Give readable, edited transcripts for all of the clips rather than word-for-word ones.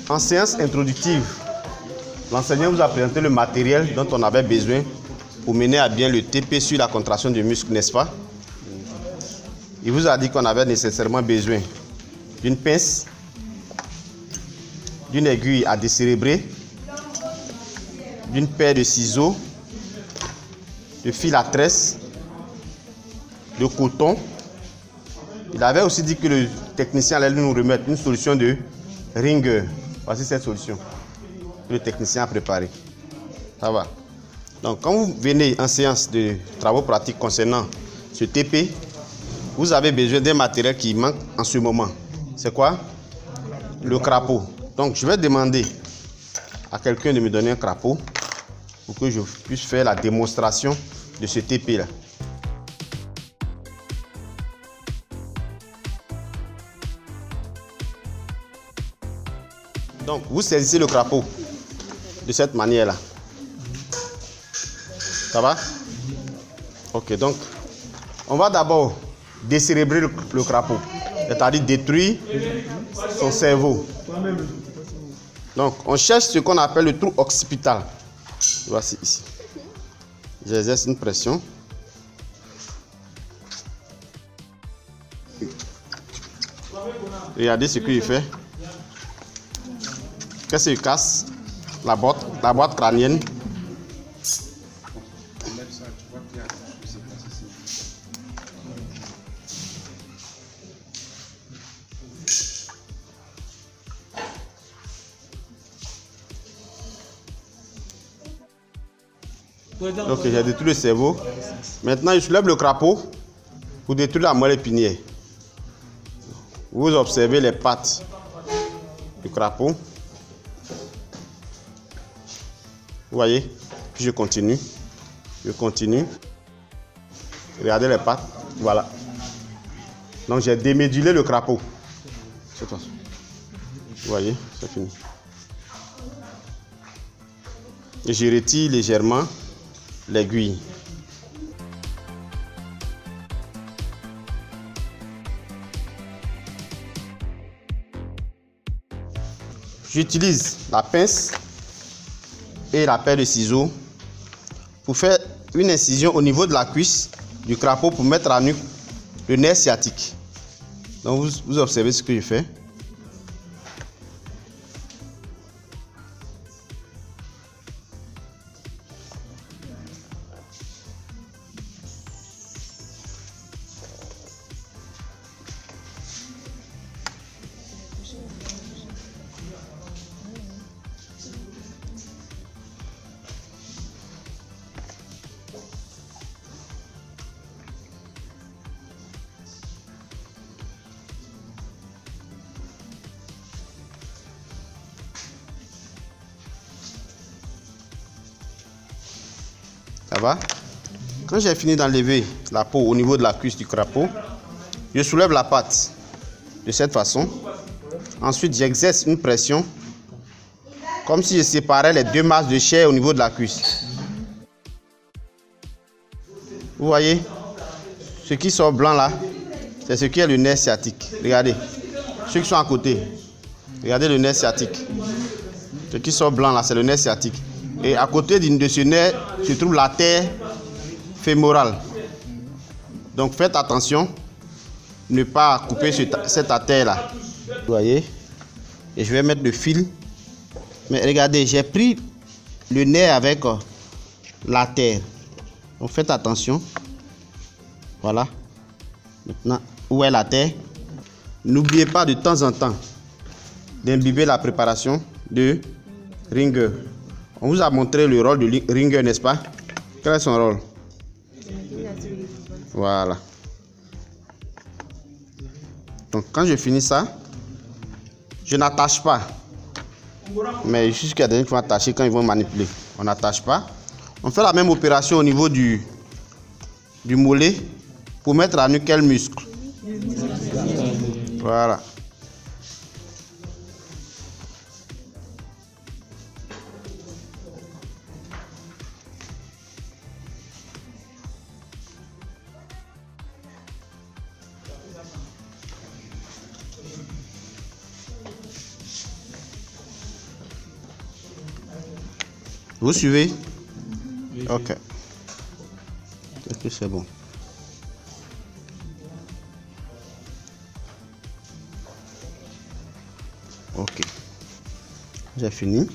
En séance introductive, l'enseignant vous a présenté le matériel dont on avait besoin pour mener à bien le TP sur la contraction du muscle, n'est-ce pas? Il vous a dit qu'on avait nécessairement besoin d'une pince, d'une aiguille à décérébrer, d'une paire de ciseaux, de fil à tresse, de coton. Il avait aussi dit que le technicien allait nous remettre une solution de ringer. Voici cette solution que le technicien a préparée. Ça va. Donc, quand vous venez en séance de travaux pratiques concernant ce TP, vous avez besoin d'un matériel qui manque en ce moment. C'est quoi? Le crapaud. Donc, je vais demander à quelqu'un de me donner un crapaud pour que je puisse faire la démonstration de ce TP-là. Donc, vous saisissez le crapaud de cette manière-là. Ça va? Ok, donc, on va d'abord décérébrer le crapaud, c'est-à-dire détruire son cerveau. Donc, on cherche ce qu'on appelle le trou occipital. Voici ici. J'exerce une pression. Regardez ce qu'il fait. Qu'est-ce qu'il casse? La boîte crânienne. Ok, j'ai détruit le cerveau. Maintenant, je soulève le crapaud pour détruire la moelle épinière. Vous observez les pattes du crapaud. Vous voyez? Puis je continue. Je continue. Regardez les pattes. Voilà. Donc j'ai démédulé le crapaud. Cette façon. Vous voyez? C'est fini. Et je retire légèrement l'aiguille. J'utilise la pince et la paire de ciseaux pour faire une incision au niveau de la cuisse du crapaud pour mettre à nu le nerf sciatique. Donc vous observez ce que je fais. Ça va? Quand j'ai fini d'enlever la peau au niveau de la cuisse du crapaud, je soulève la patte de cette façon. Ensuite, j'exerce une pression comme si je séparais les deux masses de chair au niveau de la cuisse. Vous voyez? Ce qui sort blanc là, c'est ce qui est le nerf sciatique. Regardez. Ceux qui sont à côté, regardez le nerf sciatique. Ce qui sort blanc là, c'est le nerf sciatique. Et à côté de ce nerf se trouve l'artère fémorale. Donc faites attention, ne pas couper cette artère là. Vous voyez? Et je vais mettre le fil. Mais regardez, j'ai pris le nerf avec l'artère. Donc faites attention. Voilà. Maintenant, où est l'artère? N'oubliez pas de temps en temps d'imbiber la préparation de ringer. On vous a montré le rôle de ringer, n'est-ce pas? Quel est son rôle? Voilà. Donc quand je finis ça, je n'attache pas. Mais je suis sûr qu'il y a des gens qui vont attacher quand ils vont manipuler. On n'attache pas. On fait la même opération au niveau du mollet pour mettre à nu quel muscle? Voilà. Vous suivez? Ok. Est-ce que c'est bon? Ok. J'ai fini.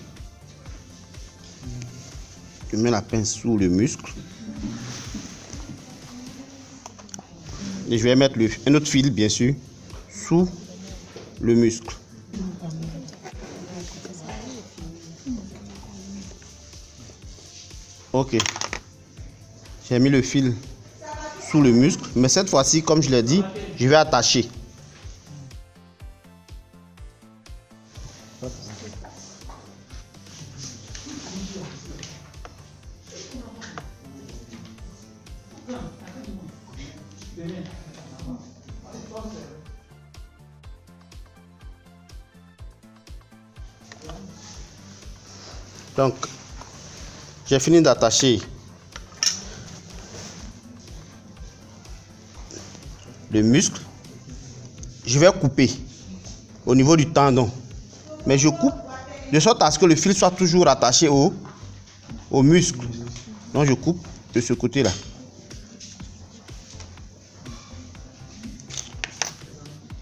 Je mets la pince sous le muscle. Et je vais mettre un autre fil, bien sûr, sous le muscle. Ok. J'ai mis le fil sous le muscle. Mais cette fois-ci, comme je l'ai dit, je vais attacher. Donc, j'ai fini d'attacher le muscle. Je vais couper au niveau du tendon. Mais je coupe de sorte à ce que le fil soit toujours attaché au muscle. Donc, je coupe de ce côté-là.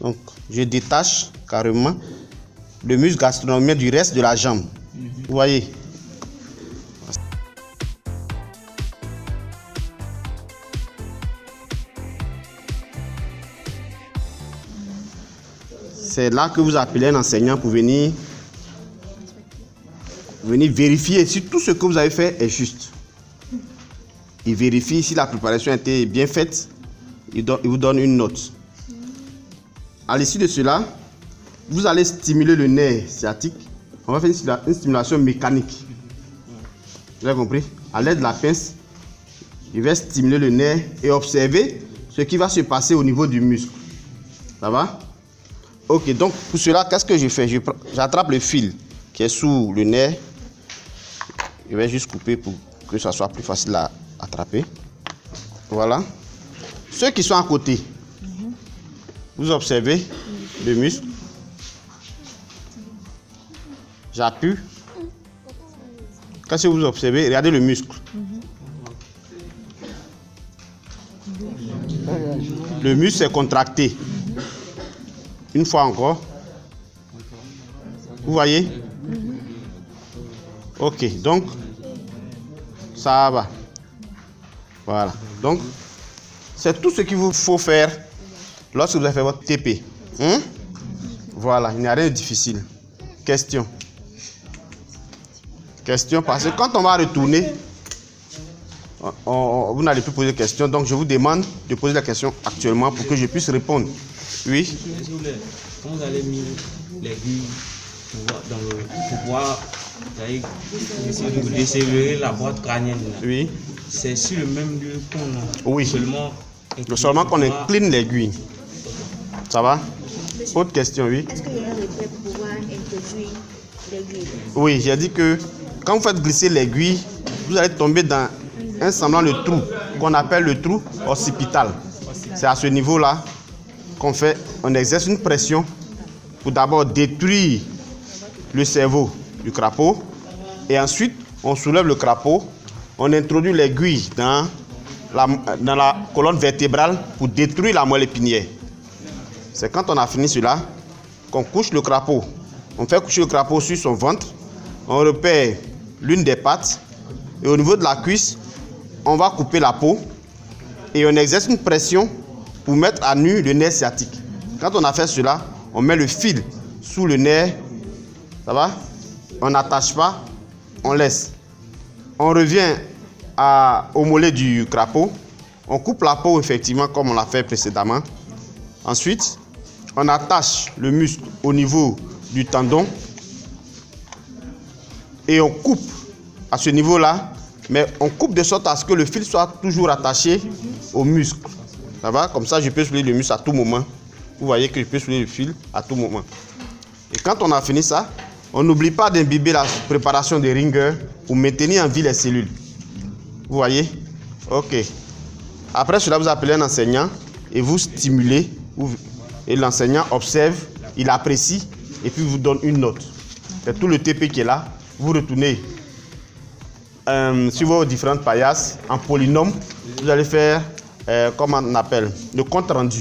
Donc, je détache carrément le muscle gastrocnémien du reste de la jambe. Vous voyez? C'est là que vous appelez un enseignant pour venir vérifier si tout ce que vous avez fait est juste. Il vérifie si la préparation a été bien faite. Il vous donne une note. À l'issue de cela, vous allez stimuler le nerf sciatique. On va faire une stimulation mécanique. Vous avez compris? À l'aide de la pince, je vais stimuler le nerf et observer ce qui va se passer au niveau du muscle. Ça va? Ok, donc pour cela, qu'est-ce que je fais? J'attrape le fil qui est sous le nerf. Je vais juste couper pour que ça soit plus facile à attraper. Voilà. Ceux qui sont à côté, vous observez le muscle. J'appuie. Qu'est-ce que vous observez? Regardez le muscle. Le muscle est contracté. Une fois encore. Vous voyez? Ok, donc ça va. Voilà. Donc, c'est tout ce qu'il vous faut faire lorsque vous avez fait votre TP. Voilà, il n'y a rien de difficile. Question. Question, parce que quand on va retourner, vous n'allez plus poser de questions. Donc, je vous demande de poser la question actuellement pour que je puisse répondre. Oui. Quand vous allez mettre l'aiguille pour pouvoir décélérer la boîte crânienne, Oui. c'est sur le même lieu qu'on a. Oui. Seulement qu'on incline l'aiguille. Ça va? Autre question, oui. Est-ce qu'il y a un repère pour pouvoir introduire l'aiguille? Oui, j'ai dit que quand vous faites glisser l'aiguille, vous allez tomber dans un semblant de trou qu'on appelle le trou occipital. C'est à ce niveau-là on exerce une pression pour d'abord détruire le cerveau du crapaud et ensuite on soulève le crapaud, on introduit l'aiguille dans la colonne vertébrale pour détruire la moelle épinière. C'est quand on a fini cela qu'on couche le crapaud. On fait coucher le crapaud sur son ventre, on repère l'une des pattes et au niveau de la cuisse, on va couper la peau et on exerce une pression pour mettre à nu le nerf sciatique. Quand on a fait cela, on met le fil sous le nerf. Ça va? On n'attache pas, on laisse. On revient au mollet du crapaud. On coupe la peau effectivement comme on l'a fait précédemment. Ensuite, on attache le muscle au niveau du tendon. Et on coupe à ce niveau-là. Mais on coupe de sorte à ce que le fil soit toujours attaché au muscle. Ça va? Comme ça, je peux soulever le muscle à tout moment. Vous voyez que je peux soulever le fil à tout moment. Et quand on a fini ça, on n'oublie pas d'imbiber la préparation des ringers pour maintenir en vie les cellules. Vous voyez? Ok. Après cela, vous appelez un enseignant et vous stimulez. Et l'enseignant observe, il apprécie et puis vous donne une note. C'est tout le TP qui est là. Vous retournez sur vos différentes paillasses en polynôme. Vous allez faire, comment on appelle, le compte rendu.